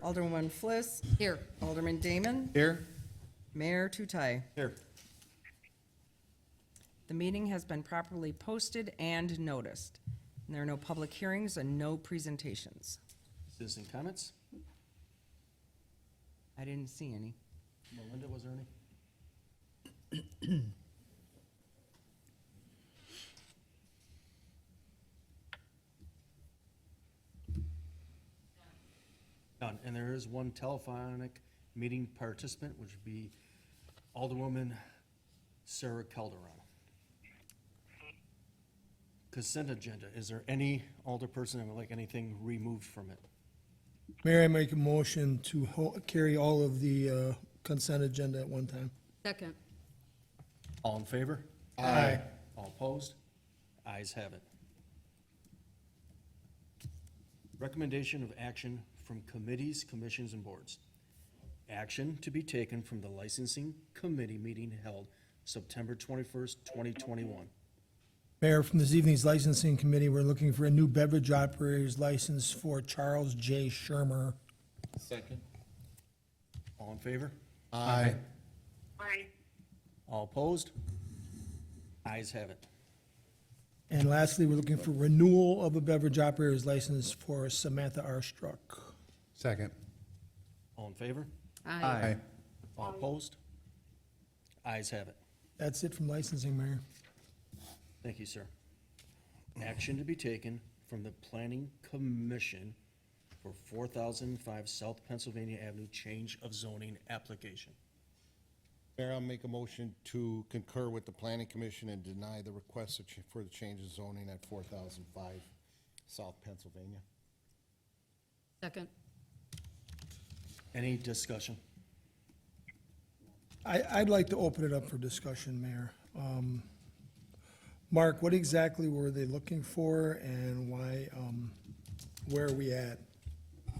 Alderwoman Fliss, Here. Alderman Damon, Here. Mayor Tutai. Here. The meeting has been properly posted and noticed. There are no public hearings and no presentations. Citizen comments? I didn't see any. Melinda, was there any? None. And there is one telephonic meeting participant, which would be Alderwoman Sarah Calderon. Consent agenda. Is there any alderperson that would like anything removed from it? Mayor, I make a motion to carry all of the consent agenda at one time. Second. All in favor? Aye. All opposed? Ayes have it. Recommendation of action from committees, commissions, and boards. Action to be taken from the licensing committee meeting held September 21st, 2021. Mayor, from this evening's licensing committee, we're looking for a new beverage operator's license for Charles J. Shermer. Second. All in favor? Aye. All opposed? Ayes have it. And lastly, we're looking for renewal of a beverage operator's license for Samantha R. Struck. Second. All in favor? Aye. All opposed? Ayes have it. That's it from licensing, Mayor. Thank you, sir. Action to be taken from the Planning Commission for 4005 South Pennsylvania Avenue change of zoning application. Mayor, I'll make a motion to concur with the planning commission and deny the request for the change of zoning at 4005 South Pennsylvania. Second. Any discussion? I'd like to open it up for discussion, Mayor. Mark, what exactly were they looking for and why, where are we at? I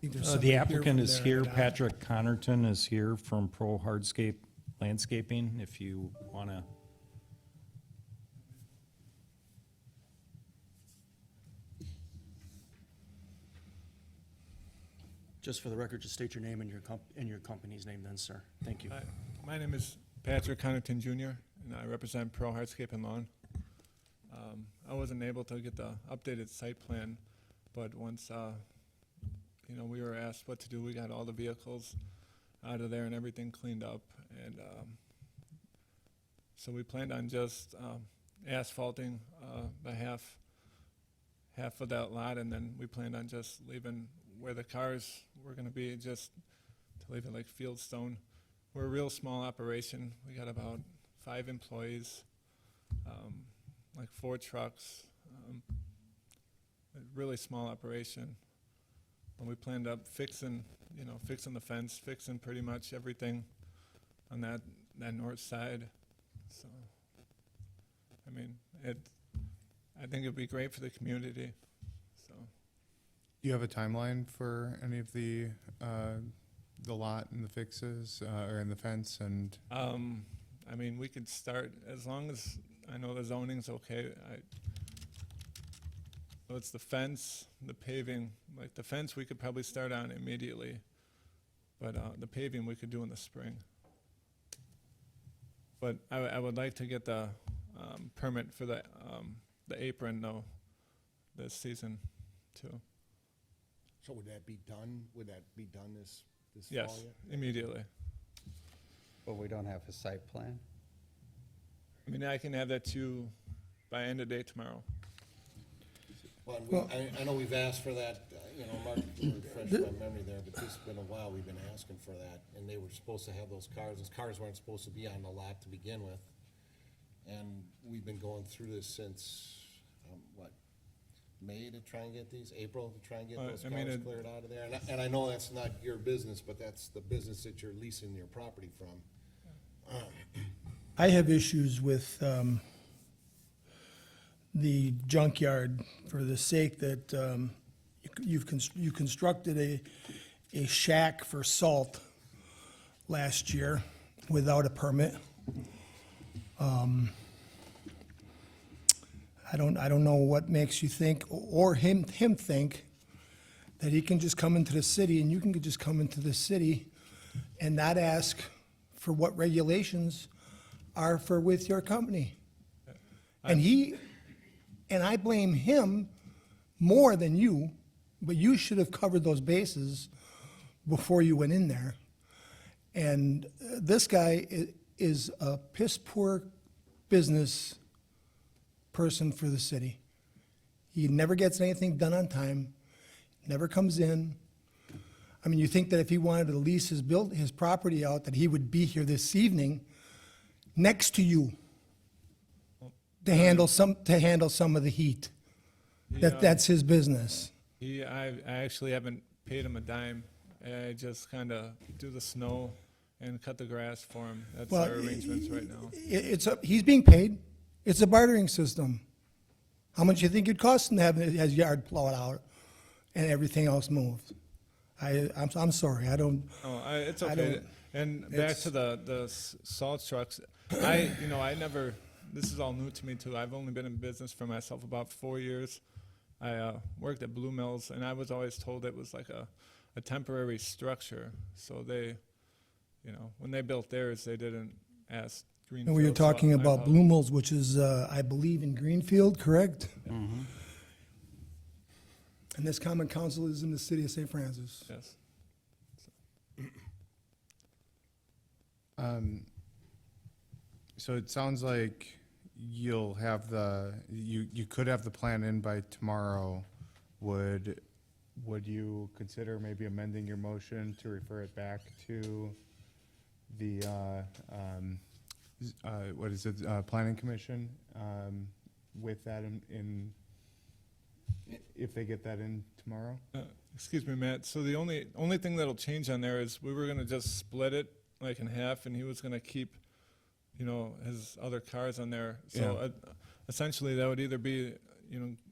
think there's somebody The here applicant from is there, here, Don. Patrick Connerton is here from Pro Hardscape Landscaping, if you want to. Just for the record, just state your name and your company's name then, sir. Thank you. Hi, my name is Patrick Connerton Jr., and I represent Pro Hardscape and Lawn. I wasn't able to get the updated site plan, but once, we were asked what to do, we got all the vehicles out of there and everything cleaned up, and so we planned on just asphalting the half of that lot, and then we planned on just leaving where the cars were going to be, just to leave it like Fieldstone. We're a real small operation. We got about 5 employees, like 4 trucks, a really small operation. And we planned up fixing the fence, fixing pretty much everything on that north side. So, I mean, I think it'd be great for the community, so. Do you have a timeline for any of the lot and the fixes, or in the fence and? I mean, we could start, as long as I know the zoning's okay. So it's the fence, the paving, like the fence we could probably start on immediately, but the paving we could do in the spring. But I would like to get the permit for the apron though, this season too. So would that be done? Would that be done this Yes, fall yet? immediately. But we don't have a site plan? I mean, I can have that to you by end of day tomorrow. Well, I know we've asked for that, Mark, refresh my memory there, but this has been a while we've been asking for that. And they were supposed to have those cars weren't supposed to be on the lot to begin with. And we've been going through this since, May to try and get these, April to try and get those I mean, cars cleared out of there? And I know that's not your business, but that's the business that you're leasing your property from. I have issues with the junkyard for the sake that you constructed a shack for salt last year without a permit. I don't know what makes you think, or him think, that he can just come into the city, and you can just come into the city and not ask for what regulations are for with your company. And I blame him more than you, but you should have covered those bases before you went in there. And this guy is a piss-poor business person for the city. He never gets anything done on time, never comes in. I mean, you think that if he wanted to lease his property out, that he would be here this evening next to you to handle some of the heat. That's his business. I actually haven't paid him a dime. I just kind of do the snow and cut the grass for him. That's Well, our arrangements right now. He's being paid. It's a bartering system. How much you think it costs him to have his yard plowed out and everything else moved? I'm sorry, I don't, It's I okay. don't- And back to the salt trucks, I never, this is all new to me too. I've only been in business for myself about 4 years. I worked at Blue Mills, and I was always told it was like a temporary structure. So they, when they built theirs, they didn't ask Greenfield. and we were so talking I about apologize. Blue Mills, which is, I believe in Greenfield, correct? And this common council is in the city of St. Francis. Yes. So it sounds like you'll have you could have the plan in by tomorrow. Would you consider maybe amending your motion to refer it back to the, what is it, planning commission, with that if they get that in tomorrow? Excuse me, Matt. So the only thing that'll change on there is we were gonna just split it like in half, and he was gonna keep, his other cars on there. So essentially, that would either be,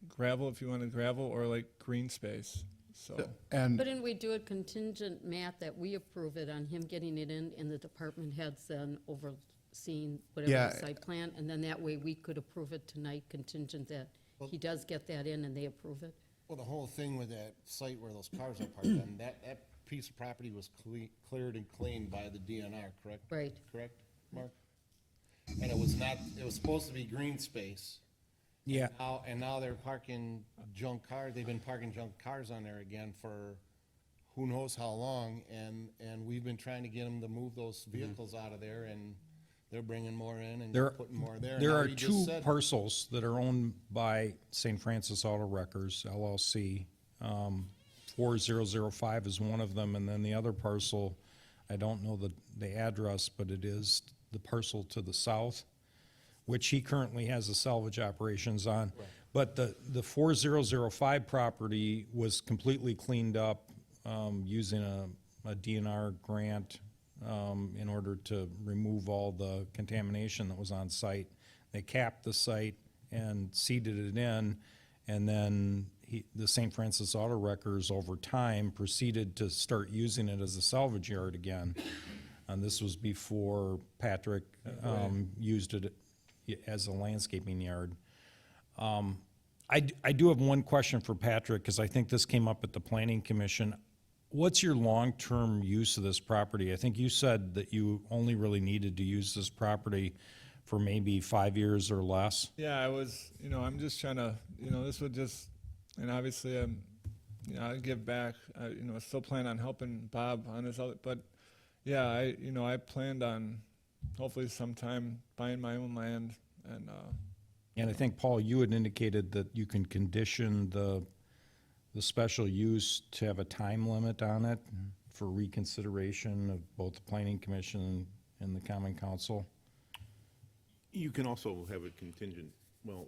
gravel if you wanted gravel, or like green space. So And, Couldn't we do it contingent, Matt, that we approve it on him getting it in, and the department heads then overseeing whatever Yeah. the site plan? And then that way we could approve it tonight contingent that he does get that in and they approve it? Well, the whole thing with that site where those cars are parked on, that piece of property was cleared and cleaned by the DNR, correct? Right. Correct, Mark? And it was supposed to be green space. Yeah. And now they're parking junk cars, they've been parking junk cars on there again for who knows how long, and we've been trying to get them to move those vehicles out of there, and they're bringing more in and There- putting more there. There Now are he just two said- parcels that are owned by St. Francis Auto Wreckers LLC. 4005 is one of them, and then the other parcel, I don't know the address, but it is the parcel to the south, which he currently has the salvage operations on. But the 4005 property was completely cleaned up using a DNR grant in order to remove all the contamination that was on site. They capped the site and seeded it in, and then the St. Francis Auto Wreckers over time proceeded to start using it as a salvage yard again. And this was before Patrick used it as a landscaping yard. I do have one question for Patrick, because I think this came up at the Planning Commission. What's your long-term use of this property? I think you said that you only really needed to use this property for maybe 5 years or less. yeah, I'm just trying to, this would just, and obviously, I give back. I still plan on helping Bob on his other, but yeah, I planned on hopefully sometime buying my own land and. And I think, Paul, you had indicated that you can condition the special use to have a time limit on it for reconsideration of both the Planning Commission and the Common Council, You can also have a contingent, well,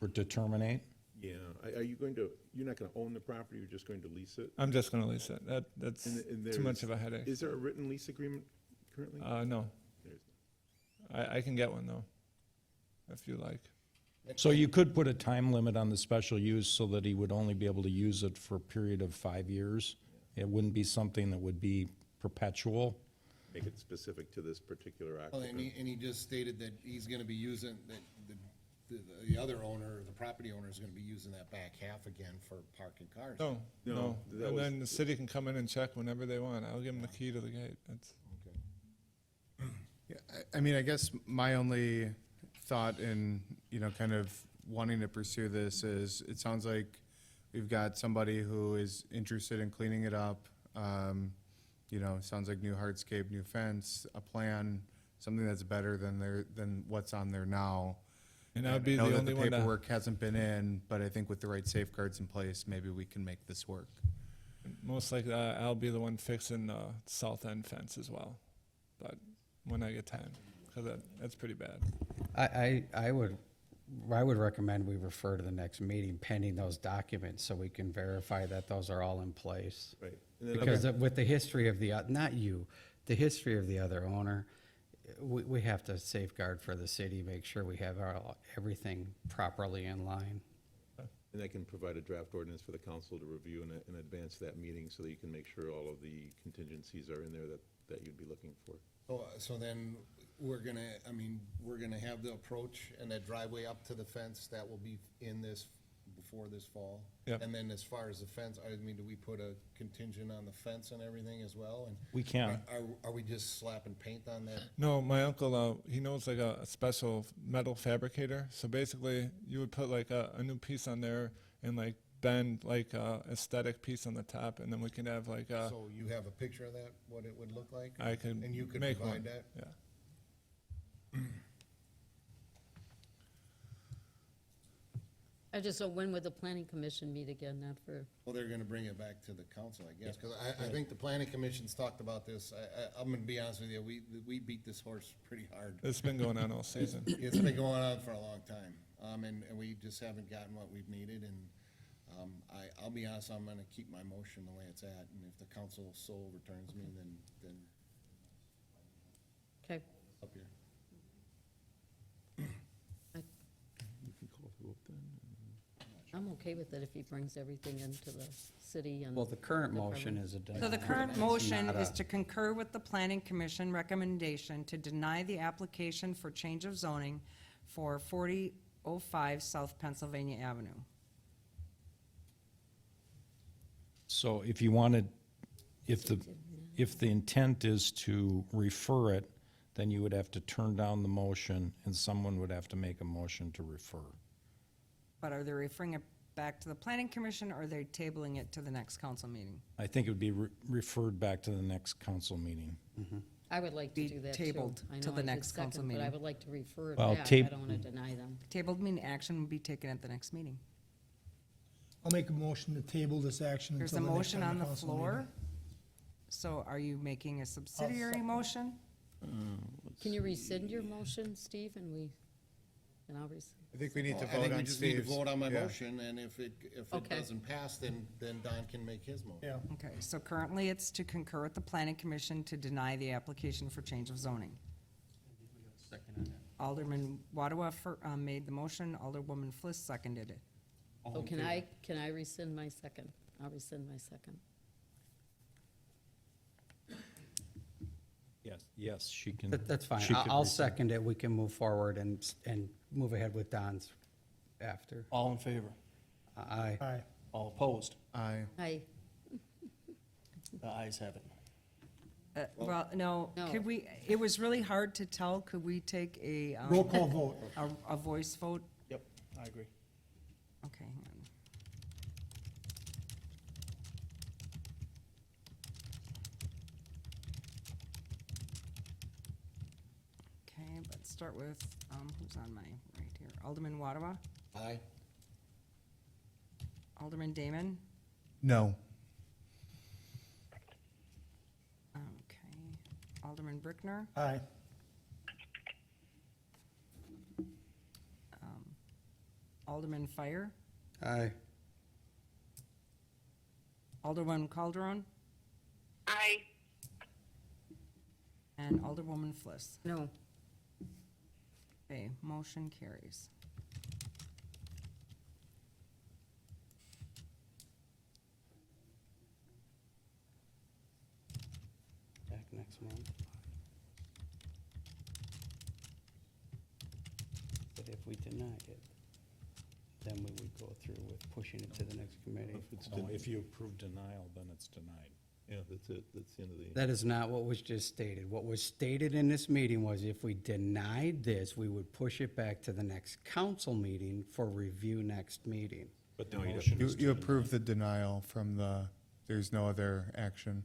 or to terminate. yeah, you're not gonna own the property, you're just going to lease it? I'm just gonna lease it. That's And too much there's- of a headache. Is there a written lease agreement currently? No. There's- I can get one though, if you like. So you could put a time limit on the special use so that he would only be able to use it for a period of 5 years. It wouldn't be something that would be perpetual. Make it specific to this particular Well, and occupant? he just stated that he's gonna be using, that the other owner, the property owner is gonna be using that back half again for parking cars. No, No, no, that and was- then the city can come in and check whenever they want. I'll give them the key to the gate. That's, Yeah, I mean, I guess my only thought in, kind of wanting to pursue this is, it sounds like we've got somebody who is interested in cleaning it up. Sounds like new hardscape, new fence, a plan, something that's better than what's on there now. and I'd be I know the that only the one to, paperwork hasn't been in, but I think with the right safeguards in place, maybe we can make this work. most likely, I'll be the one fixing the south end fence as well. But when I get time, because that's pretty bad. I would recommend we refer to the next meeting pending those documents so we can verify that those are all in place. Right. And then- Because with the history of not you, the history of the other owner, we have to safeguard for the city, make sure we have everything properly in line. And I can provide a draft ordinance for the council to review in advance of that meeting, so that you can make sure all of the contingencies are in there that you'd be looking for. So then, we're gonna have the approach and that driveway up to the fence, that will be before this fall? Yep. And then as far as the fence, do we put a contingent on the fence and everything as well? And We can. Are we just slapping paint on that? No, my uncle, he knows like a special metal fabricator. So basically, you would put like a new piece on there and like bend like a aesthetic piece on the top, and then we can have like a, So you have a picture of that, what it would look like? I can And you could make provide one. that? Yeah. I just, so when would the planning commission meet again, not for, Well, they're gonna bring it back to the council, I guess, because I think the planning commission's talked about this. I'm gonna be honest with you, we beat this horse pretty hard. It's been going on all season. It's been going on for a long time, and we just haven't gotten what we've needed, and I'll be honest, I'm gonna keep my motion the way it's at, and if the council so overturns me, then okay, up here. You can call for vote then. I'm okay with it if he brings everything into the city and. Well, the current motion department. is a denial. So the current It's motion not is a- to concur with the planning commission recommendation to deny the application for change of zoning for 4005 South Pennsylvania Avenue. So if you wanted, if the intent is to refer it, then you would have to turn down the motion and someone would have to make a motion to refer. But are they referring it back to the planning commission, or are they tabling it to the next council meeting? I think it would be referred back to the next council meeting. I would like to Be do that too. tabled I to know the I did next council second, But I meeting. would like to refer it Well, back. I tab- don't want to deny them. Tabled meaning action will be taken at the next meeting. I'll make a motion to table this action There's a until the next motion time on the council floor. meeting. So are you making a subsidiary motion? Can you rescind your motion, Steve, and I'll rescind? I think we need to I vote think we on just need to Steve's. vote on my yeah. motion, and if it Okay. doesn't pass, then Don can make his motion. Yeah. Okay, so currently it's to concur with the planning commission to deny the application for change of zoning. Alderman Waddawah made the motion, Alderwoman Fliss seconded it. Oh, can I rescind my second? I'll rescind my second. Yes, she can. That's fine. she could I'll rescind. second it. We can move forward and move ahead with Don's after. All in favor? Aye. Aye. All opposed? Aye. Aye. The ayes have it. Well, no, No. could we, it was really hard to tell, could we take a, Roll call vote. a voice vote? Yep, I agree. Okay, hang on. Okay, let's start with, who's on my right here? Alderman Waddawah, Aye? Alderman Damon, No. okay, Alderman Brickner, Aye. Alderman Fire, Aye. Alderman Calderon, Aye. and Alderwoman Fliss. No. Okay, motion carries. Back next month. But If we denied it, then we would go through with pushing it to the next committee. If you approve denial, then it's denied. Yeah, that's it, that's the end of the. That is not what was just stated. What was stated in this meeting was if we denied this, we would push it back to the next council meeting for review next meeting. But the No, you motion You, is to you deny. approve the denial from the, there's no other action.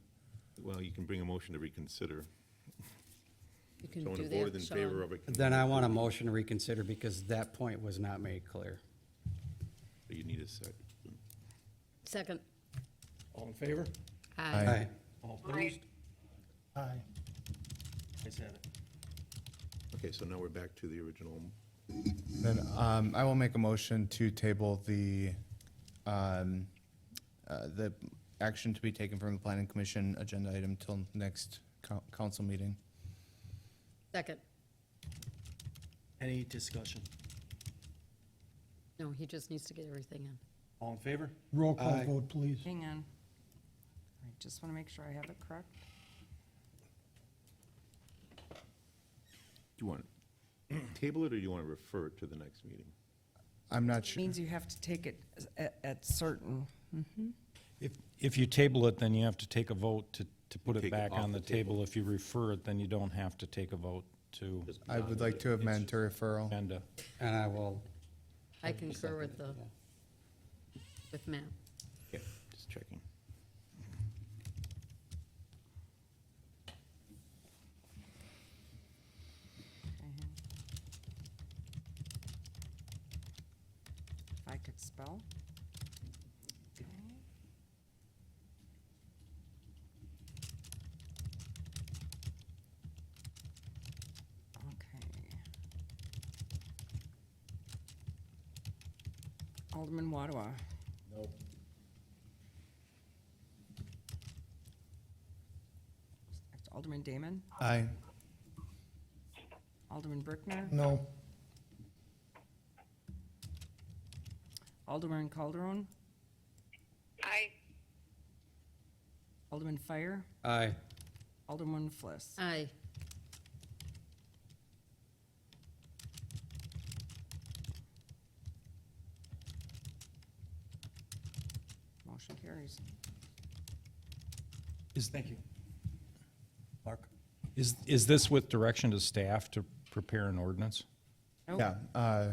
Well, you can bring a motion to reconsider. You can So do when the board that, is in favor Sean. of it. can Then I want a motion to reconsider because that point was not made clear. You need a second. Second. All in favor? Aye. Aye. All opposed? Aye. Ayes have it. Okay, so now we're back to the original. Then, I will make a motion to table the action to be taken from the planning commission agenda item till next council meeting. Second. Any discussion? No, he just needs to get everything in. All in favor? Roll call Aye. vote, please. Hang on. I just want to make sure I have it correct. Do you want to table it, or do you want to refer it to the next meeting? I'm not sure. Means you have to take it at certain, If you table it, then you have to take a vote to put Take it it back off on the the table. table. If you refer it, then you don't have to take a vote to Just I would like to amend to referral. agenda. And I will. I concur with the, with Matt. Yeah, just checking. if I could spell. Okay. Okay. Alderman Wadwa. Nope. Alderman Damon, Aye. Alderman Brickner, No. Alderman Calderon, Aye. Alderman Fire, Aye. Alderman Fliss. Aye. Motion carries. Thank you. Mark? Is this with direction to staff to prepare an ordinance? Nope. Yeah,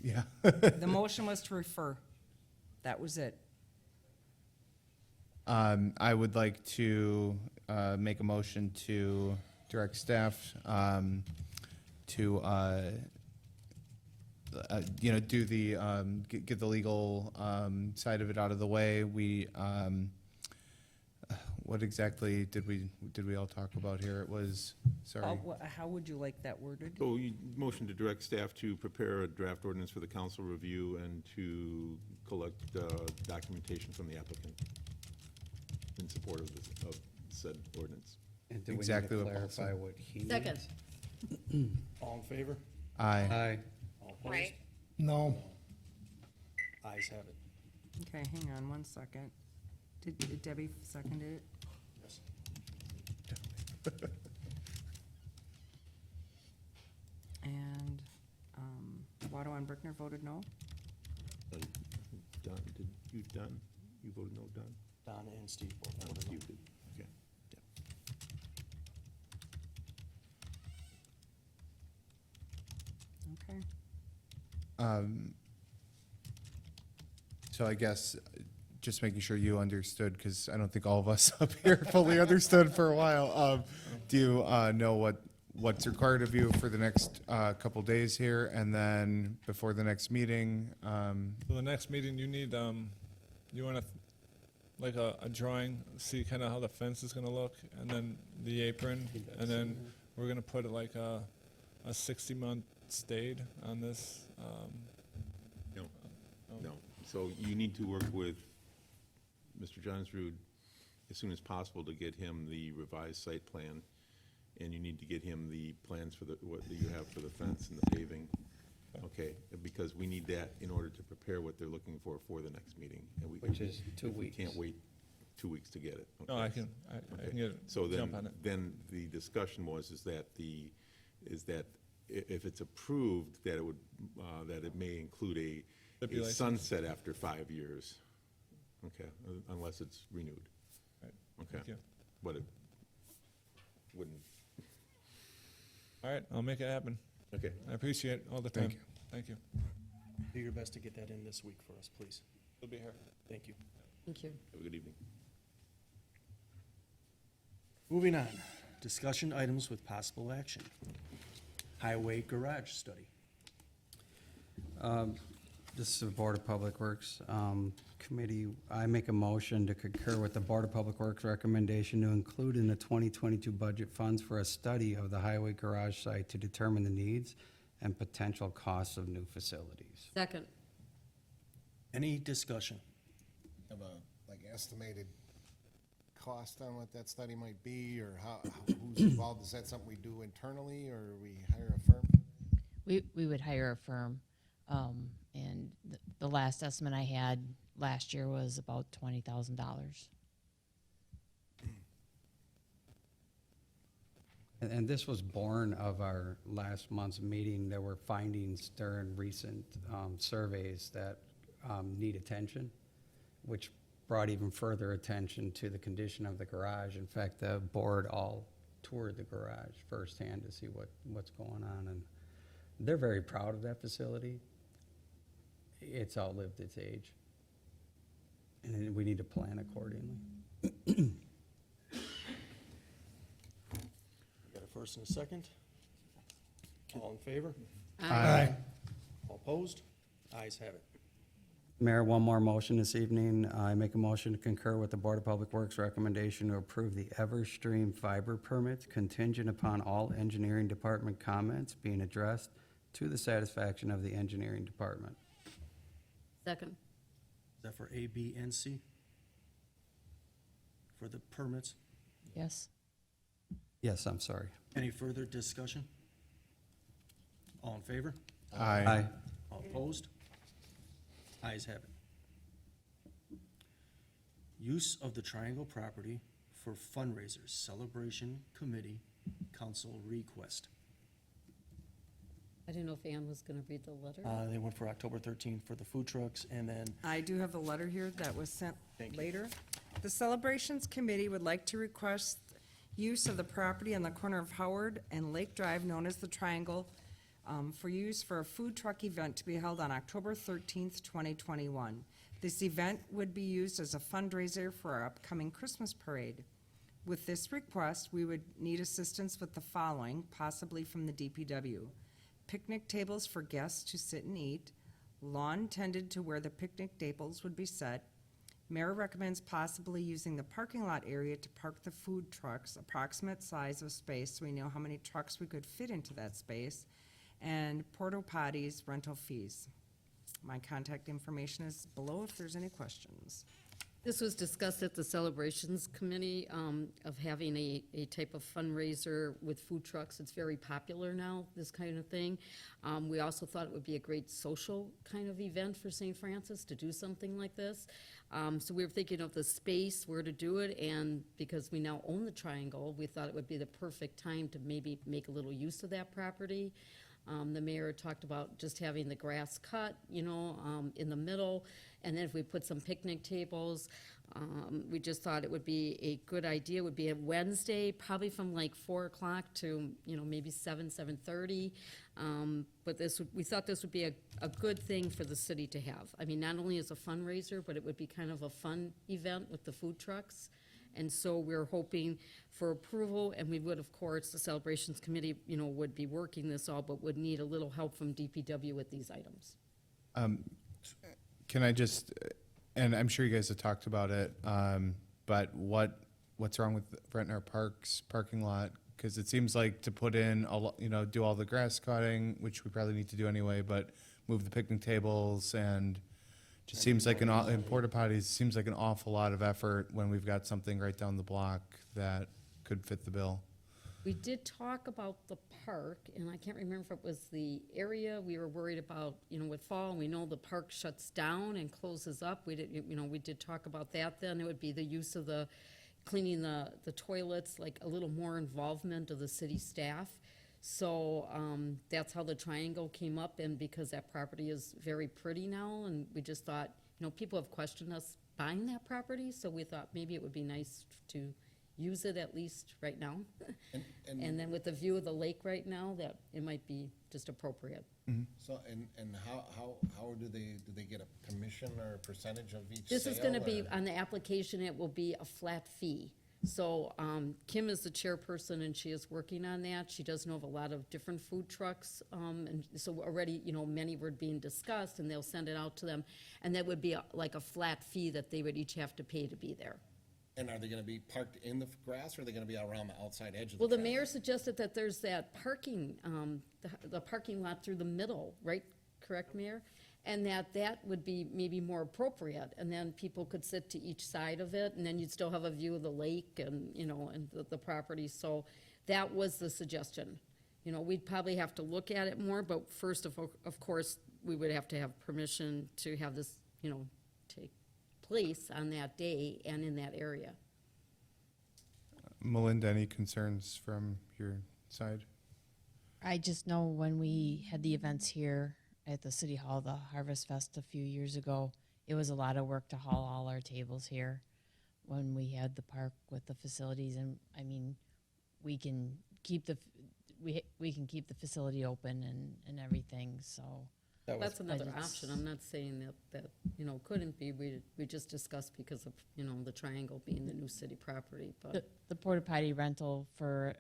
yeah. The motion was to refer. That was it. I would like to make a motion to direct staff to, do the, get the legal side of it out of the way. What exactly did we all talk about here? It was, sorry. How would you like that worded? So you motion to direct staff to prepare a draft ordinance for the council review and to collect documentation from the applicant in support of said ordinance. And do we need to Exactly what Paul clarify said. what he needs? Second. All in favor? Aye. Aye. All opposed? Aye. No. Ayes have it. Okay, hang on one second. Did Debbie second it? Yes. And Waddle and Brickner voted no? Don, did you, Don? You voted no, Don? Don and Steve both No, voted no. you did, okay. Okay. So I guess, just making sure you understood, because I don't think all of us up here fully understood for a while. Do you know what's required of you for the next couple days here, and then before the next meeting? So the next meeting, you need, you want to, like a drawing, see kind of how the fence is going to look, and then the apron, and then we're going to put like a 60-month stayed on this. No, so you need to work with Mr. Johnsrud as soon as possible to get him the revised site plan, and you need to get him the plans for what you have for the fence and the paving. Okay, because we need that in order to prepare what they're looking for the next meeting. And we- Which is 2 We weeks. can't wait 2 weeks to get it. No, okay? I can Okay. get, So jump on it. then the discussion was, is that if it's approved, that it would, that it may include a Stipulation. sunset after 5 years. Okay, unless it's renewed. Right. Okay. Thank you. But it wouldn't, All right, I'll make it happen. okay. I appreciate all the time. Thank you. Thank you. Do your best to get that in this week for us, please. We'll be here. Thank you. Thank you. Have a good evening. Moving on, discussion items with possible action. Highway garage study. This is the Board of Public Works Committee. I make a motion to concur with the Board of Public Works recommendation to include in the 2022 budget funds for a study of the highway garage site to determine the needs and potential costs of new facilities. Second. Any discussion? Have a, like, estimated cost on what that study might be, or who's involved? Is that something we do internally, or we hire a firm? We would hire a firm, and the last estimate I had last year was about $20,000. And this was born of our last month's meeting. There were findings during recent surveys that need attention, which brought even further attention to the condition of the garage. In fact, the board all toured the garage firsthand to see what's going on, and they're very proud of that facility. It's outlived its age, and we need to plan accordingly. Got a first and a second? All in favor? Aye. All opposed? Ayes have it. Mayor, one more motion this evening. I make a motion to concur with the Board of Public Works recommendation to approve the Everstream fiber permits contingent upon all engineering department comments being addressed to the satisfaction of the engineering department. Second. Is that for A, B, and C? For the permits? Yes? Yes, I'm sorry. Any further discussion? All in favor? Aye. All opposed? Ayes have it. Use of the Triangle property for fundraisers, celebration committee, council request. I didn't know if Ann was gonna read the letter. They went for October 13th for the food trucks, and then I do have the letter here that was sent Thank you. later. The Celebrations Committee would like to request use of the property on the corner of Howard and Lake Drive, known as the Triangle, for use for a food truck event to be held on October 13th, 2021. This event would be used as a fundraiser for our upcoming Christmas parade. With this request, we would need assistance with the following, possibly from the DPW. Picnic tables for guests to sit and eat, lawn tended to where the picnic tables would be set. Mayor recommends possibly using the parking lot area to park the food trucks, approximate size of space, so we know how many trucks we could fit into that space, and porta potties, rental fees. My contact information is below if there's any questions. This was discussed at the Celebrations Committee, of having a type of fundraiser with food trucks. It's very popular now, this kind of thing. We also thought it would be a great social kind of event for St. Francis to do something like this. So we were thinking of the space, where to do it, and because we now own the Triangle, we thought it would be the perfect time to maybe make a little use of that property. The mayor talked about just having the grass cut, in the middle, and then if we put some picnic tables, we just thought it would be a good idea. It would be a Wednesday, probably from like 4 o'clock to, maybe 7:30. But we thought this would be a good thing for the city to have. I mean, not only as a fundraiser, but it would be kind of a fun event with the food trucks. And so we're hoping for approval, and we would, of course, the Celebrations Committee, would be working this all, but would need a little help from DPW with these items. Can I just, and I'm sure you guys have talked about it, but what's wrong with Brentnor Park's parking lot? Because it seems like to put in, do all the grass cutting, which we probably need to do anyway, but move the picnic tables and just seems like and porta potties, seems like an awful lot of effort when we've got something right down the block that could fit the bill. We did talk about the park, and I can't remember if it was the area we were worried about, with fall, and we know the park shuts down and closes up. We did talk about that then. It would be the use of cleaning the toilets, like a little more involvement of the city staff. So, that's how the triangle came up, and because that property is very pretty now, and we just thought, people have questioned us buying that property, so we thought maybe it would be nice to use it at least right now. And then with the view of the lake right now, that it might be just appropriate. So, and how do they get a commission or a percentage of each This is sale, gonna be, or- on the application, it will be a flat fee. So, Kim is the chairperson and she is working on that. She does know of a lot of different food trucks. And so already, many were being discussed and they'll send it out to them. And that would be like a flat fee that they would each have to pay to be there. And are they gonna be parked in the grass, or are they gonna be around the outside edge of the Well, the track? mayor suggested that there's that parking, the parking lot through the middle, right? Correct, Mayor? And that would be maybe more appropriate, and then people could sit to each side of it, and then you'd still have a view of the lake and, and the property, so that was the suggestion. We'd probably have to look at it more, but first of course, we would have to have permission to have this, take place on that day and in that area. Melinda, any concerns from your side? I just know when we had the events here at the City Hall, the Harvest Fest a few years ago, it was a lot of work to haul all our tables here when we had the park with the facilities. And I mean, we can keep we can keep the facility open and everything, so. That's another But it's- option. I'm not saying that couldn't be. We just discussed because of, the triangle being the new city property, but. The porta potty rental for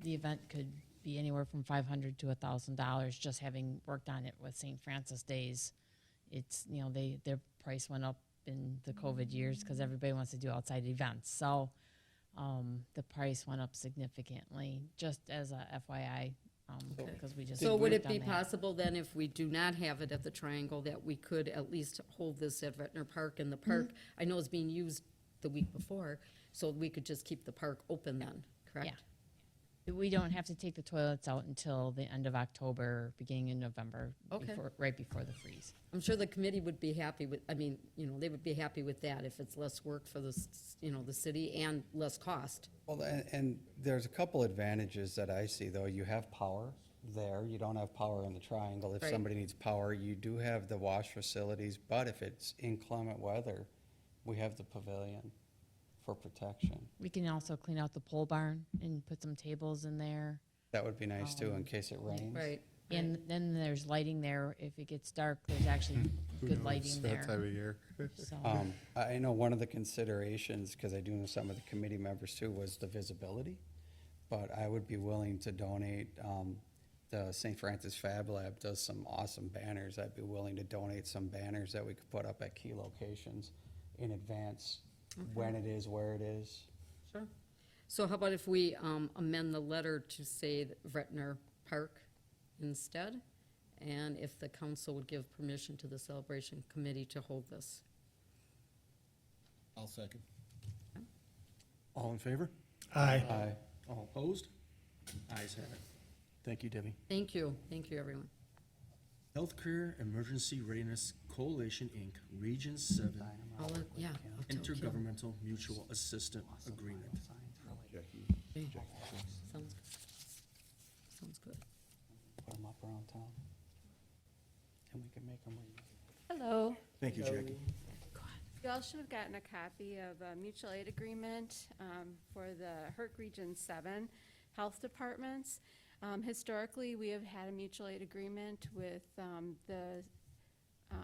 the event could be anywhere from $500 to $1,000, just having worked on it with St. Francis Days. It's, their price went up in the COVID years because everybody wants to do outside events. So the price went up significantly, just as a FYI, because we just. So would it worked be on that. possible then, if we do not have it at the Triangle, that we could at least hold this at Ventnor Park? And the park, I know is being used the week before, so we could just keep the park open then, correct? Yeah. We don't have to take the toilets out until the end of October, beginning in November, Okay. right before the freeze. I'm sure the committee would be happy with, they would be happy with that if it's less work for the, the city and less cost. Well, and there's a couple advantages that I see, though. You have power there. You don't have power in the triangle. If Right. somebody needs power, you do have the wash facilities, but if it's inclement weather, we have the pavilion for protection. We can also clean out the pole barn and put some tables in there. That would be nice, too, in case it rains. Right. And then there's lighting there. If it gets dark, there's actually good lighting It's there. that time of year. So, I know one of the considerations, because I do know some of the committee members too, was the visibility. But I would be willing to donate, the St. Francis Fab Lab does some awesome banners. I'd be willing to donate some banners that we could put up at key locations in advance, when it is, where it is. Sure. So how about if we amend the letter to say that Ventnor Park instead? And if the council would give permission to the celebration committee to hold this. I'll second. All in favor? Aye. Aye. All opposed? Ayes have it. Thank you, Debbie. Thank you. Thank you, everyone. Healthcare Emergency Readiness Coalition, Inc., Region 7 I'll tell Kim. Intergovernmental Mutual Assistance Agreement. Jackie, Okay. Sounds good. Put them up around town. And we can make them read. Hello. Thank you, Jackie. You all should have gotten a copy of a mutual aid agreement for the HERC Region 7 health departments. Historically, we have had a mutual aid agreement with the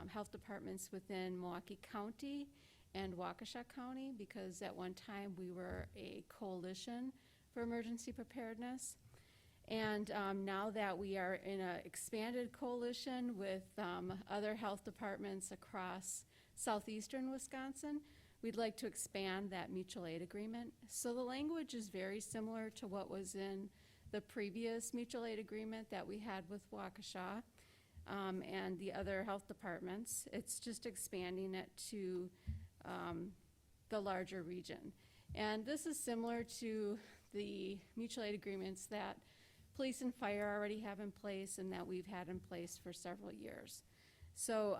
health departments within Milwaukee County and Waukesha County, because at one time we were a coalition for emergency preparedness. And now that we are in an expanded coalition with other health departments across southeastern Wisconsin, we'd like to expand that mutual aid agreement. So the language is very similar to what was in the previous mutual aid agreement that we had with Waukesha and the other health departments. It's just expanding it to the larger region. And this is similar to the mutual aid agreements that police and fire already have in place and that we've had in place for several years. So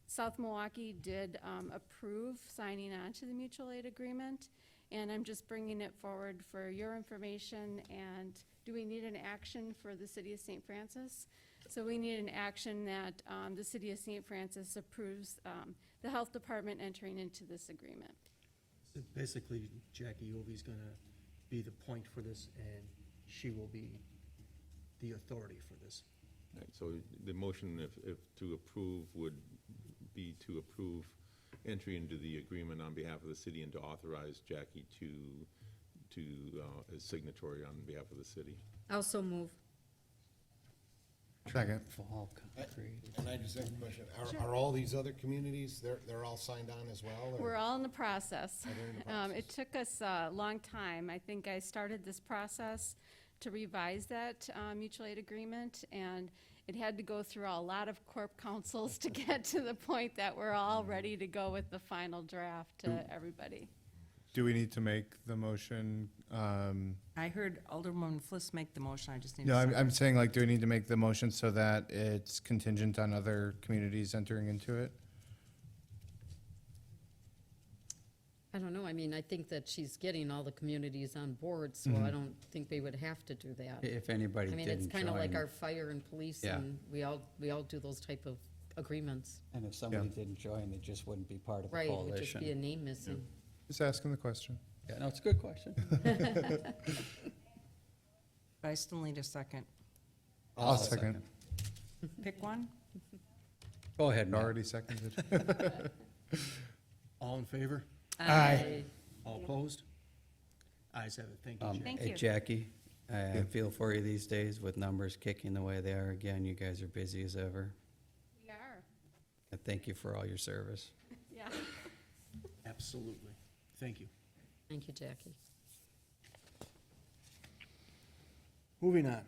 South Milwaukee did approve signing on to the mutual aid agreement, and I'm just bringing it forward for your information. And do we need an action for the city of St. Francis? So we need an action that the city of St. Francis approves the health department entering into this agreement. So basically, Jackie Ovi's gonna be the point for this, and she will be the authority for this. Right, so the motion, if to approve, would be to approve entry into the agreement on behalf of the city and to authorize Jackie to as signatory on behalf of the city. Also move. Second. Fall concrete. And I just have a question. Are all these other communities, they're all signed on as well? or- We're all in the process. Oh, they're in the process. It took us a long time. I think I started this process to revise that mutual aid agreement, and it had to go through a lot of corp councils to get to the point that we're all ready to go with the final draft to everybody. Do we need to make the motion? I heard Alderman Fliss make the motion, I just need a No, second. I'm saying, like, do we need to make the motion so that it's contingent on other communities entering into it? I don't know, I mean, I think that she's getting all the communities on board, so I don't think we would have to do that. If anybody I didn't mean, it's kind of like join, our fire and police, Yeah. and we all do those type of agreements. and if somebody didn't join, they just wouldn't be part of the Right, it would just be a coalition. name missing. Just asking the question. Yeah, no, it's a good question. But I still need a second. I'll second. Pick one. Go ahead, Matt. Already seconded. All in favor? Aye. All opposed? Ayes have it. Thank you, Jackie. Thank Hey, you. Jackie, I feel for you these days with numbers kicking the way they are again. You guys are busy as ever. We are, And thank you for all your service. yeah. Absolutely. Thank you. Thank you, Jackie. Moving on.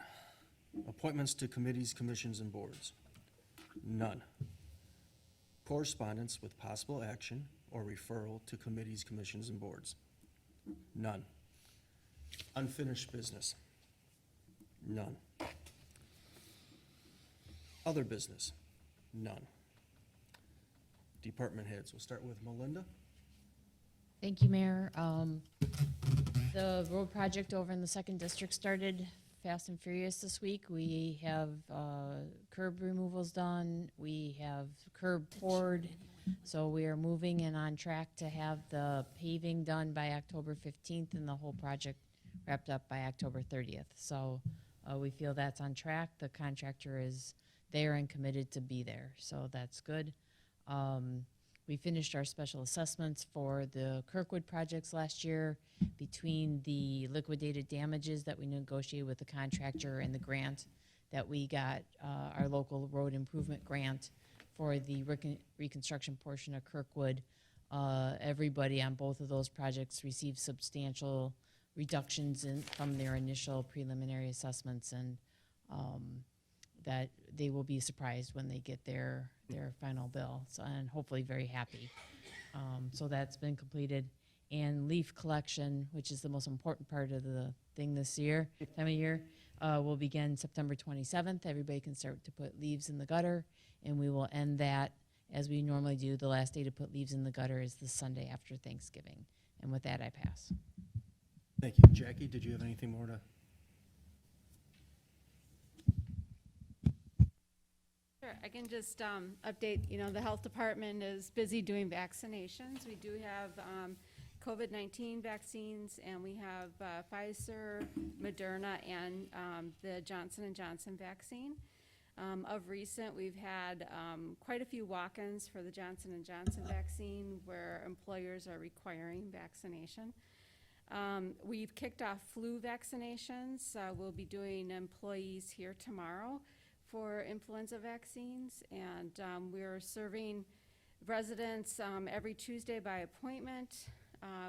Appointments to committees, commissions, and boards. None. Correspondence with possible action or referral to committees, commissions, and boards. None. Unfinished business. None. Other business. None. Department heads. We'll start with Melinda. Thank you, Mayor. The road project over in the second district started fast and furious this week. We have curb removals done, we have curb poured, so we are moving and on track to have the paving done by October 15th and the whole project wrapped up by October 30th. So we feel that's on track. The contractor is there and committed to be there, so that's good. We finished our special assessments for the Kirkwood projects last year between the liquidated damages that we negotiated with the contractor and the grant that we got, our local road improvement grant for the reconstruction portion of Kirkwood. Everybody on both of those projects received substantial reductions from their initial preliminary assessments, and that they will be surprised when they get their final bill, so, and hopefully very happy. So that's been completed. And leaf collection, which is the most important part of the thing this year, time of year, will begin September 27th. Everybody can start to put leaves in the gutter, and we will end that as we normally do. The last day to put leaves in the gutter is the Sunday after Thanksgiving. And with that, I pass. Thank you. Jackie, did you have anything more to? Sure, I can just update, the health department is busy doing vaccinations. We do have COVID-19 vaccines, and we have Pfizer, Moderna, and the Johnson & Johnson vaccine. Of recent, we've had quite a few walk-ins for the Johnson & Johnson vaccine where employers are requiring vaccination. We've kicked off flu vaccinations. We'll be doing employees here tomorrow for influenza vaccines, and we're serving residents every Tuesday by appointment.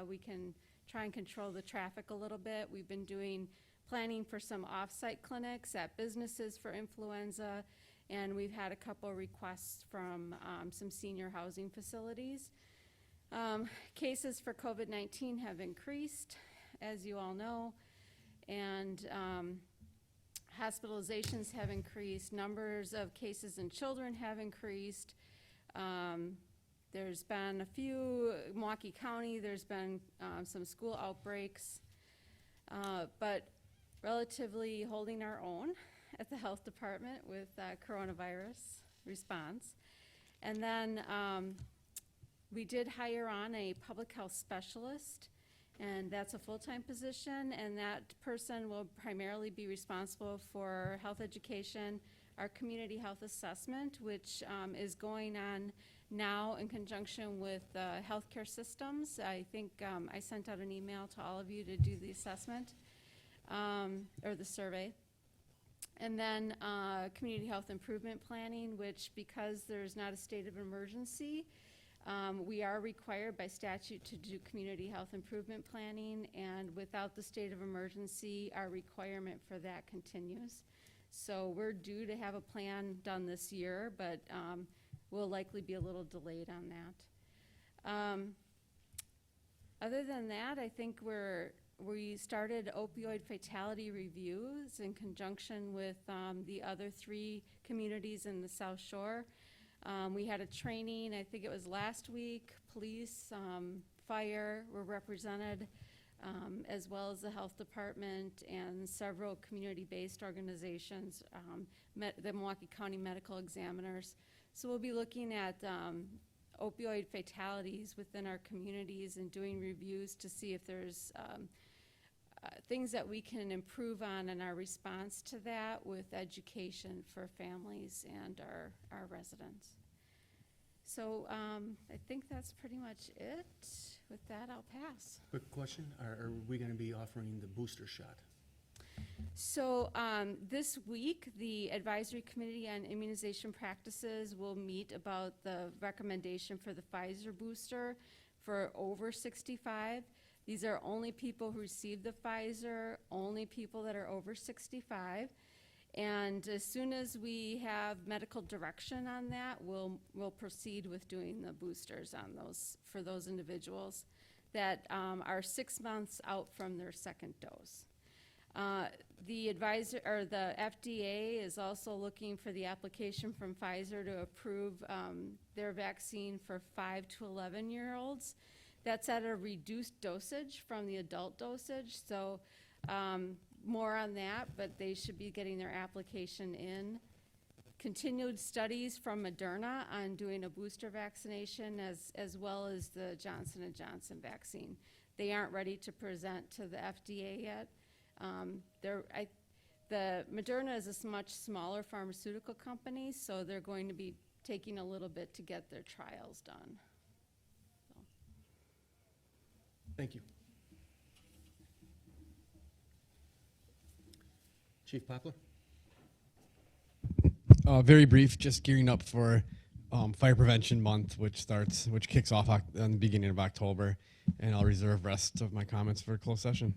We can try and control the traffic a little bit. We've been planning for some off-site clinics at businesses for influenza, and we've had a couple requests from some senior housing facilities. Cases for COVID-19 have increased, as you all know, and hospitalizations have increased, numbers of cases in children have increased. There's been a few, Milwaukee County, there's been some school outbreaks, but relatively holding our own at the health department with coronavirus response. And then we did hire on a public health specialist, and that's a full-time position, and that person will primarily be responsible for health education, our community health assessment, which is going on now in conjunction with healthcare systems. I think I sent out an email to all of you to do the assessment, or the survey. And then community health improvement planning, which because there's not a state of emergency, we are required by statute to do community health improvement planning, and without the state of emergency, our requirement for that continues. So we're due to have a plan done this year, but we'll likely be a little delayed on that. Other than that, I think we started opioid fatality reviews in conjunction with the other 3 communities in the South Shore. We had a training, I think it was last week. Police, fire were represented, as well as the health department and several community-based organizations, the Milwaukee County Medical Examiners. So we'll be looking at opioid fatalities within our communities and doing reviews to see if there's things that we can improve on in our response to that with education for families and our residents. So I think that's pretty much it. With that, I'll pass. Quick question, are we gonna be offering the booster shot? So this week, the Advisory Committee on Immunization Practices will meet about the recommendation for the Pfizer booster for over 65. These are only people who received the Pfizer, only people that are over 65. And as soon as we have medical direction on that, we'll proceed with doing the boosters on those, for those individuals that are 6 months out from their second dose. The FDA is also looking for the application from Pfizer to approve their vaccine for 5 to 11-year-olds. That's at a reduced dosage from the adult dosage, so more on that, but they should be getting their application in. Continued studies from Moderna on doing a booster vaccination as well as the Johnson & Johnson vaccine. They aren't ready to present to the FDA yet. The Moderna is a much smaller pharmaceutical company, so they're going to be taking a little bit to get their trials done. Thank you. Chief Poplar? Very brief, just gearing up for Fire Prevention Month, which kicks off on the beginning of October, and I'll reserve rest of my comments for closed session.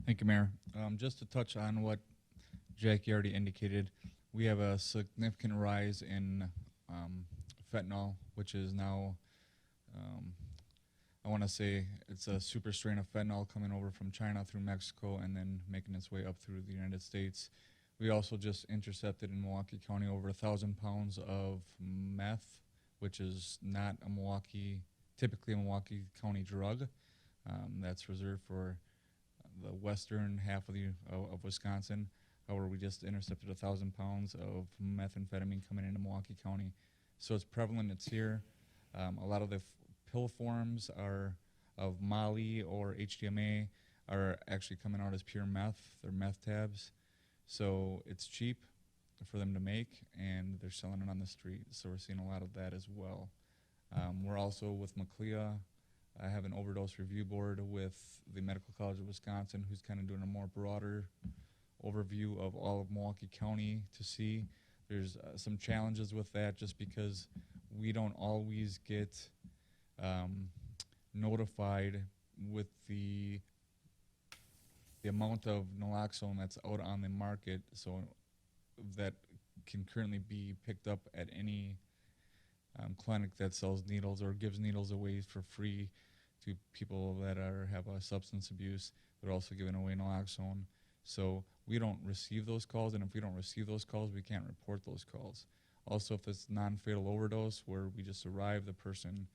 Thank you, Mayor. Just to touch on what Jackie already indicated, we have a significant rise in fentanyl, which is now, I want to say it's a super strain of fentanyl coming over from China through Mexico and then making its way up through the United States. We also just intercepted in Milwaukee County over 1,000 pounds of meth, which is not typically a Milwaukee County drug. That's reserved for the western half of Wisconsin. However, we just intercepted 1,000 pounds of methamphetamine coming into Milwaukee County. So it's prevalent, it's here. A lot of the pill forms of Molly or HDMA are actually coming out as pure meth. They're meth tabs. So it's cheap for them to make, and they're selling it on the street. So we're seeing a lot of that as well. We're also with McLEA. I have an overdose review board with the Medical College of Wisconsin, who's kind of doing a more broader overview of all of Milwaukee County to see. There's some challenges with that just because we don't always get notified with the amount of naloxone that's out on the market, so that can currently be picked up at any clinic that sells needles or gives needles away for free to people that have a substance abuse. They're also giving away naloxone. So we don't receive those calls, and if we don't receive those calls, we can't report those calls. Also, if it's non-fatal overdose, where we just arrive, the person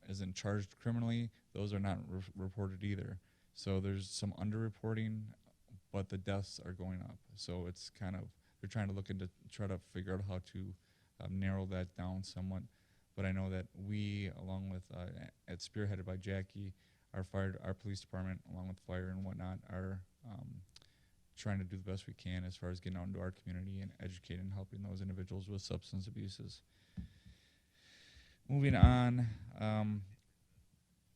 isn't charged criminally, those are not reported either. So there's some underreporting, but the deaths are going up. So it's kind of, they're trying to look into, try to figure out how to narrow that down somewhat. But I know that we, along with, at spearheaded by Jackie, our police department, along with fire and whatnot, are trying to do the best we can as far as getting out into our community and educating and helping those individuals with substance abuses. Moving on,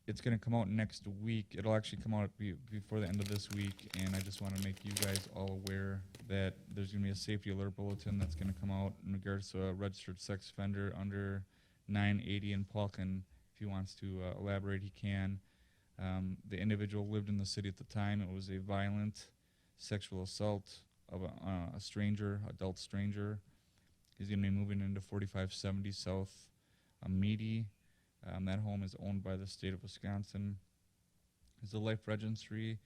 it's going to come out next week. It'll actually come out before the end of this week, and I just want to make you guys all aware that there's going to be a safety alert bulletin that's going to come out in regards to a registered sex offender under 980, and Paul can, if he wants to elaborate, he can. The individual lived in the city at the time. It was a violent sexual assault of a stranger, adult stranger. He's going to be moving into 4570 South Meady. That home is owned by the state of Wisconsin. It's a life registry.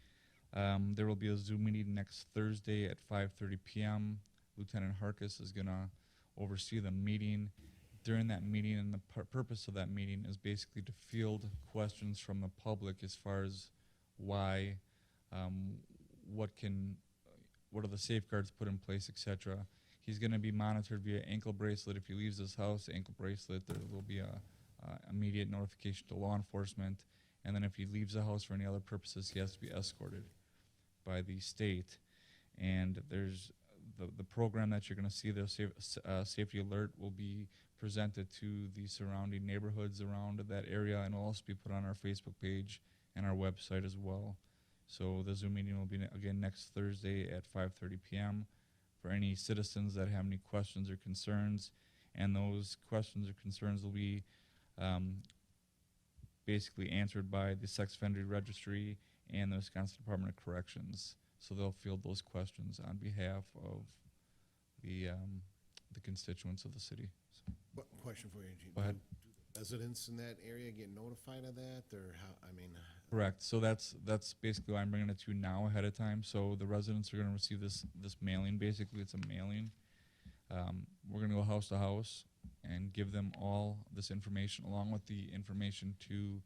There will be a Zoom meeting next Thursday at 5:30 p.m. Lieutenant Harkis is going to oversee the meeting. During that meeting, and the purpose of that meeting is basically to field questions from the public as far as why, what are the safeguards put in place, etc. He's going to be monitored via ankle bracelet. If he leaves his house, ankle bracelet, there will be a immediate notification to law enforcement. And then if he leaves the house for any other purposes, he has to be escorted by the state. And there's the program that you're going to see, the safety alert, will be presented to the surrounding neighborhoods around that area, and will also be put on our Facebook page and our website as well. So the Zoom meeting will be again next Thursday at 5:30 p.m. for any citizens that have any questions or concerns, and those questions or concerns will be basically answered by the Sex Offender Registry and the Wisconsin Department of Corrections. So they'll field those questions on behalf of the constituents of the city. So, What question for you, Gene? Go ahead. Do residents in that area get notified of that, or how, I mean? correct. So that's basically why I'm bringing it to you now ahead of time. So the residents are going to receive this mailing. Basically, it's a mailing. We're going to go house to house and give them all this information, along with the information to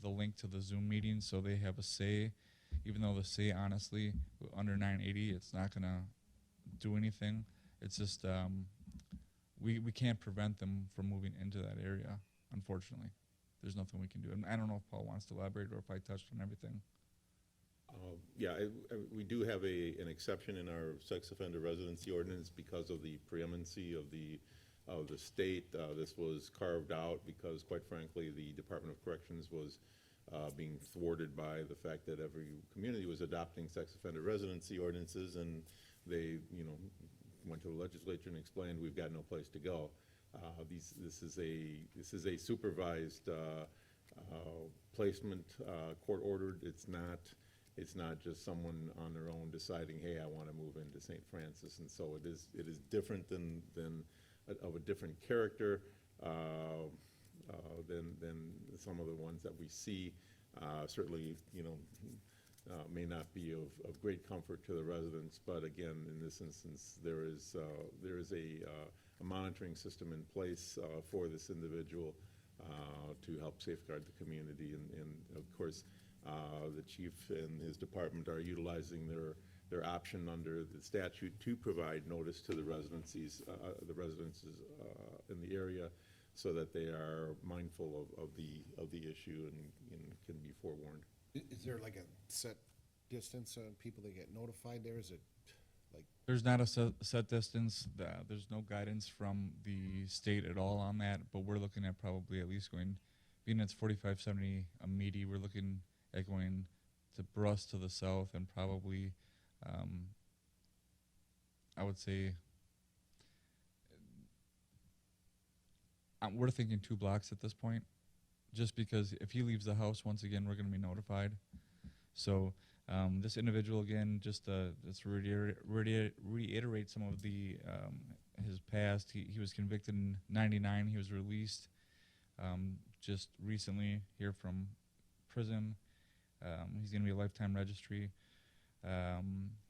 the link to the Zoom meeting, so they have a say. Even though the say, honestly, under 980, it's not going to do anything. It's just we can't prevent them from moving into that area, unfortunately. There's nothing we can do. And I don't know if Paul wants to elaborate or if I touched on everything. We do have an exception in our sex offender residency ordinance because of the preeminency of the state. This was carved out because, quite frankly, the Department of Corrections was being thwarted by the fact that every community was adopting sex offender residency ordinances, and they, went to the legislature and explained we've got no place to go. This is a supervised placement, court ordered. It's not just someone on their own deciding, hey, I want to move into St. Francis, and so it is different than of a different character than some of the ones that we see. Certainly, may not be of great comfort to the residents, but again, in this instance, there is a monitoring system in place for this individual to help safeguard the community, and of course, the chief and his department are utilizing their option under the statute to provide notice to the residences in the area, so that they are mindful of the issue and can be forewarned. Is there like a set distance on people that get notified there? Is it like? There's not a set distance. There's no guidance from the state at all on that, but we're looking at probably at least being it's 4570 Meady, we're looking at going to Bruss to the south, and probably, I would say, we're thinking 2 blocks at this point, just because if he leaves the house, once again, we're going to be notified. So this individual, again, just reiterate some of the his past. He was convicted in '99. He was released just recently here from prison. He's going to be a lifetime registry.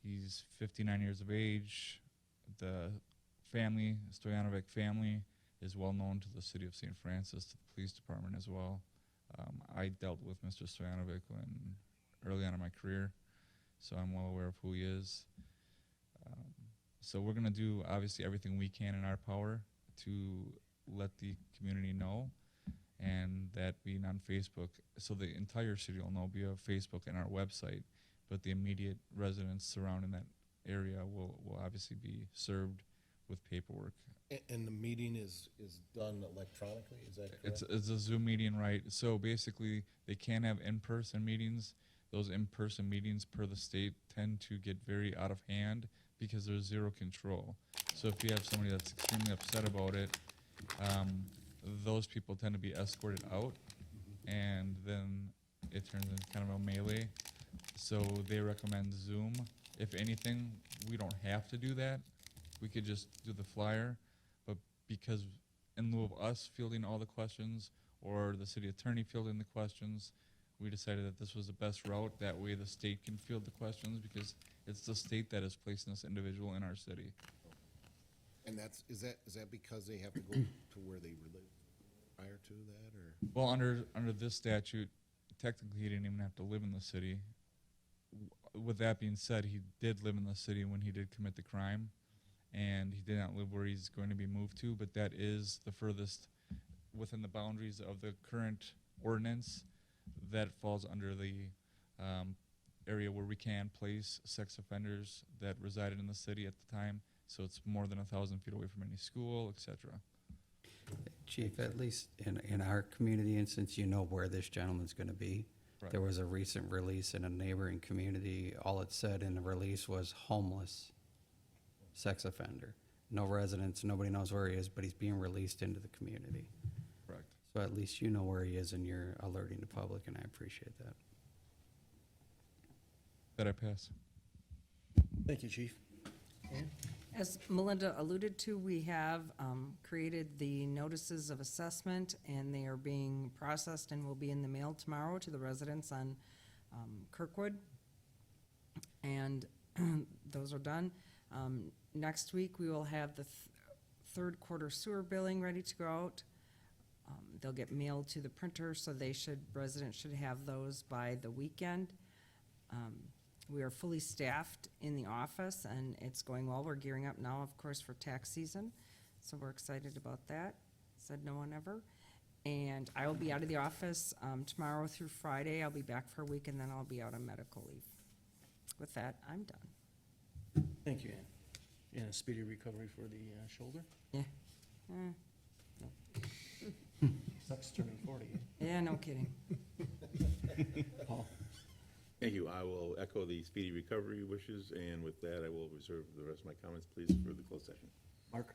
He's 59 years of age. The family, Stojanovic family, is well known to the city of St. Francis, to the police department as well. I dealt with Mr. Stojanovic early on in my career, so I'm well aware of who he is. So we're going to do obviously everything we can in our power to let the community know, and that being on Facebook, so the entire city will know via Facebook and our website, but the immediate residents surrounding that area will obviously be served with paperwork. And the meeting is done electronically, is that correct? It's a Zoom meeting, right? So basically, they can have in-person meetings. Those in-person meetings, per the state, tend to get very out of hand because there's zero control. So if you have somebody that's extremely upset about it, those people tend to be escorted out, and then it turns into kind of a melee. So they recommend Zoom. If anything, we don't have to do that. We could just do the flyer, but because in lieu of us fielding all the questions or the city attorney fielding the questions, we decided that this was the best route. That way the state can field the questions, because it's the state that is placing this individual in our city. And is that because they have to go to where they live prior to that, or? Well, under this statute, technically he didn't even have to live in the city. With that being said, he did live in the city when he did commit the crime, and he did not live where he's going to be moved to, but that is the furthest within the boundaries of the current ordinance. That falls under the area where we can place sex offenders that resided in the city at the time, so it's more than 1,000 feet away from any school, etc. Chief, at least in our community instance, you know where this gentleman's gonna be. Right. There was a recent release in a neighboring community. All it said in the release was homeless sex offender. No residents, nobody knows where he is, but he's being released into the community. Correct. So at least you know where he is and you're alerting the public, and I appreciate that. That I pass. Thank you, Chief. As Melinda alluded to, we have created the notices of assessment, and they are being processed and will be in the mail tomorrow to the residents on Kirkwood. And those are done. Next week, we will have the third quarter sewer billing ready to go out. They'll get mailed to the printer, so residents should have those by the weekend. We are fully staffed in the office, and it's going well. We're gearing up now, of course, for tax season, so we're excited about that. Said no one ever. And I will be out of the office tomorrow through Friday. I'll be back for a week, and then I'll be out on medical leave. With that, I'm done. Thank you, Ann. And a speedy recovery for the shoulder. Yeah. Sucks turning 40. Yeah, no kidding. Paul? Thank you. I will echo the speedy recovery wishes, and with that, I will reserve the rest of my comments, please, for the closed session. Mark?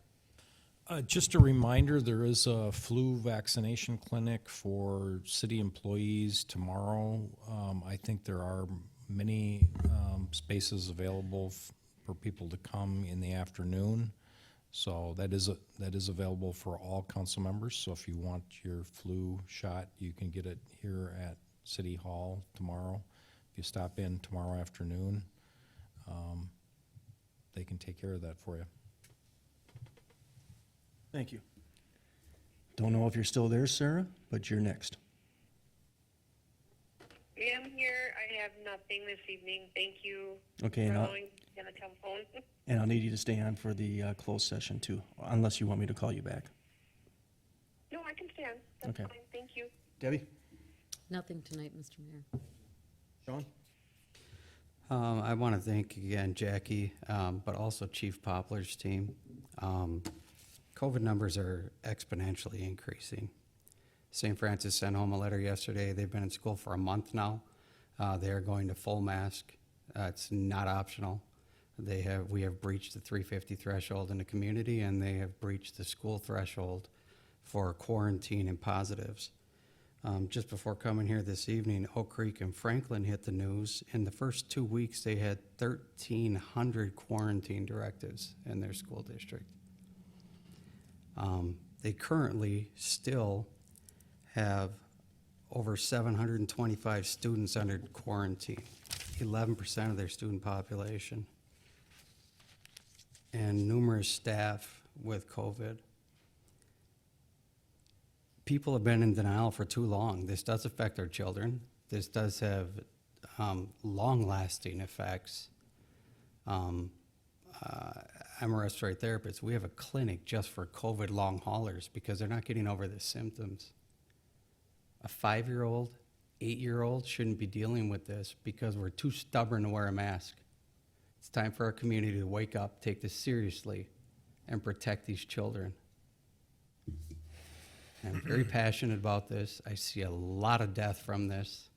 Just a reminder, there is a flu vaccination clinic for city employees tomorrow. I think there are many spaces available for people to come in the afternoon. So that is available for all council members. So if you want your flu shot, you can get it here at City Hall tomorrow. If you stop in tomorrow afternoon, they can take care of that for you. Thank you. Don't know if you're still there, Sarah, but you're next. I am here. I have nothing this evening. Thank you Okay, for and allowing me on the telephone. I'll need you to stay on for the closed session too, unless you want me to call you back. No, I can stand. That's Okay. fine. Thank you. Debbie? Nothing tonight, Mr. Mayor. Sean? I want to thank again Jackie, but also Chief Poplar's team. COVID numbers are exponentially increasing. St. Francis sent home a letter yesterday. They've been in school for a month now. They are going to full mask. It's not optional. We have breached the 350 threshold in the community, and they have breached the school threshold for quarantine and positives. Just before coming here this evening, Oak Creek and Franklin hit the news. In the first 2 weeks, they had 1,300 quarantine directives in their school district. They currently still have over 725 students under quarantine 11% of their student population, and numerous staff with COVID. People have been in denial for too long. This does affect our children. This does have long-lasting effects. I'm a respiratory therapist. We have a clinic just for COVID long haulers because they're not getting over the symptoms. A 5-year-old, 8-year-old shouldn't be dealing with this because we're too stubborn to wear a mask. It's time for our community to wake up, take this seriously, and protect these children. I'm very passionate about this. I see a lot of death from this.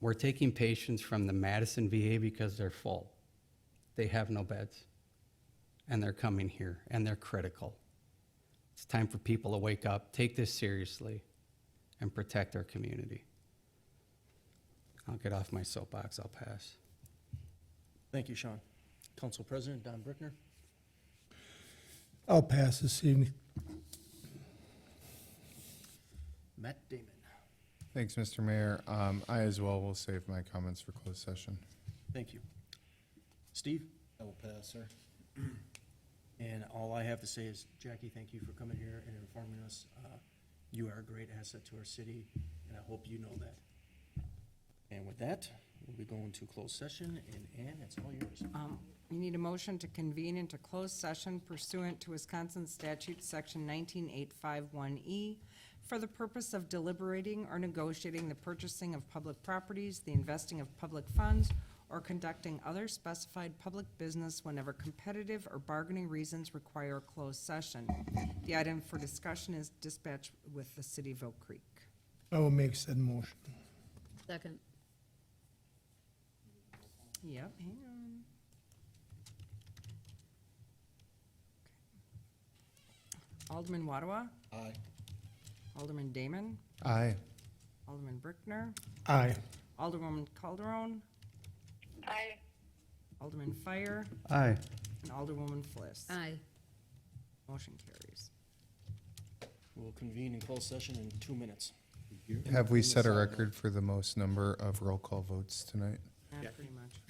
We're taking patients from the Madison VA because they're full. They have no beds. And they're coming here, and they're critical. It's time for people to wake up, take this seriously, and protect our community. I'll get off my soapbox. I'll pass. Thank you, Sean. Council President Don Brickner. I'll pass this evening. Matt Damon. Thanks, Mr. Mayor. I as well will save my comments for closed session. Thank you. Steve? I will pass, sir. And all I have to say is, Jackie, thank you for coming here and informing us. You are a great asset to our city, and I hope you know that. And with that, we'll be going to closed session, and Ann, it's all yours. You need a motion to convene into closed session pursuant to Wisconsin statute section 19851E for the purpose of deliberating or negotiating the purchasing of public properties, the investing of public funds, or conducting other specified public business whenever competitive or bargaining reasons require a closed session. The item for discussion is dispatch with the city of Oak Creek. I will make said motion. Second. Yep, hang on. Alderman Ottawa, Aye. Alderman Damon, Aye. Alderman Brickner, Aye. Alderwoman Calderon, Aye. Alderman Fire, Aye. and Alderwoman Fliss. Aye. Motion carries. We'll convene in closed session in 2 minutes. Have we set a record for the most number of roll call votes tonight? Pretty much.